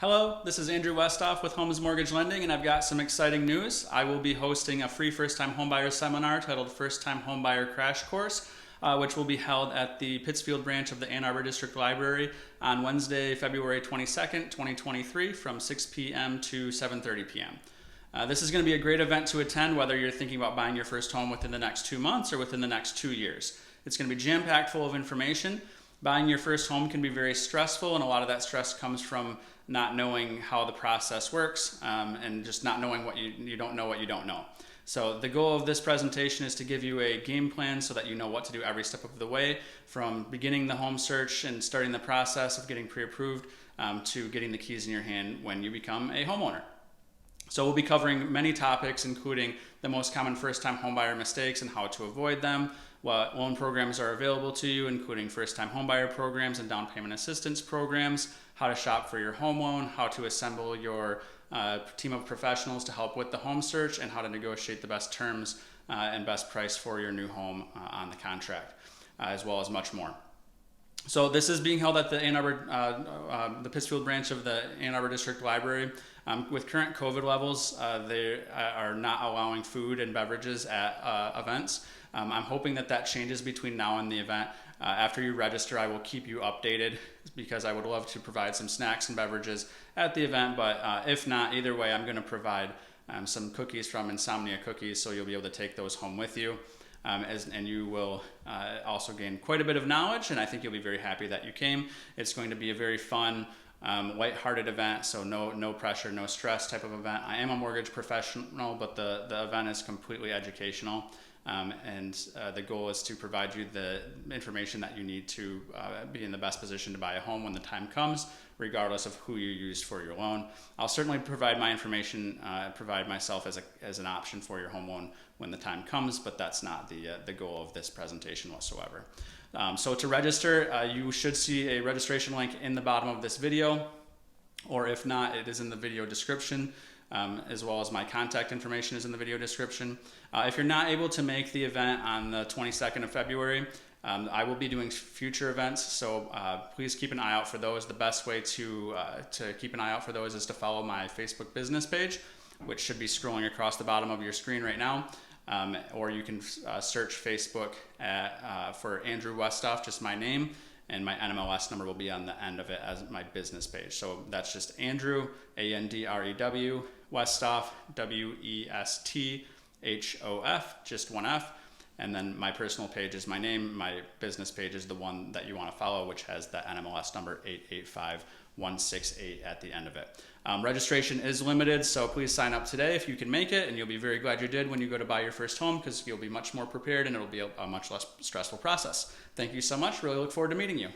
Hello, this is Andrew Westhof with Homes Mortgage Lending, and I've got some exciting news. I will be hosting a free first-time homebuyer seminar titled First-Time Homebuyer Crash Course, which will be held at the Pittsfield branch of the Ann Arbor District Library on Wednesday, February 22nd, 2023 from 6 p.m. to 7:30 p.m. This is going to be a great event to attend whether you're thinking about buying your first home within the next 2 months or within the next 2 years. It's going to be jam-packed full of information. Buying your first home can be very stressful, and a lot of that stress comes from not knowing how the process works and just not knowing what you don't know what you don't know. So the goal of this presentation is to give you a game plan so that you know what to do every step of the way, from beginning the home search and starting the process of getting pre-approved to getting the keys in your hand when you become a homeowner. So we'll be covering many topics, including the most common first-time homebuyer mistakes and how to avoid them, what loan programs are available to you, including first-time homebuyer programs and down payment assistance programs, how to shop for your home loan, how to assemble your team of professionals to help with the home search, and how to negotiate the best terms and best price for your new home on the contract, as well as much more. So this is being held at the the Pittsfield branch of the Ann Arbor District Library. With current COVID levels, they are not allowing food and beverages at events. I'm hoping that changes between now and the event. After you register, I will keep you updated because I would love to provide some snacks and beverages at the event, but if not, either way, I'm going to provide some cookies from Insomnia Cookies, so you'll be able to take those home with you. And you will also gain quite a bit of knowledge, and I think you'll be very happy that you came. It's going to be a very fun, lighthearted event, so no pressure, no stress type of event. I am a mortgage professional, but the event is completely educational, and the goal is to provide you the information that you need to be in the best position to buy a home when the time comes, regardless of who you use for your loan. I'll certainly provide my information, provide myself as an option for your home loan when the time comes, but that's not the goal of this presentation whatsoever. So to register, you should see a registration link in the bottom of this video, or if not, it is in the video description, as well as my contact information is in the video description. If you're not able to make the event on the 22nd of February, I will be doing future events, so please keep an eye out for those. The best way to keep an eye out for those is to follow my Facebook business page, which should be scrolling across the bottom of your screen right now. Or you can search Facebook for Andrew Westhof, just my name, and my NMLS number will be on the end of it as my business page. So that's just Andrew, Andrew, Westhof, Westhof, just one F. And then my personal page is my name. My business page is the one that you want to follow, which has the NMLS number 885168 at the end of it. Registration is limited, so please sign up today if you can make it, and you'll be very glad you did when you go to buy your first home, because you'll be much more prepared and it'll be a much less stressful process. Thank you so much. Really look forward to meeting you.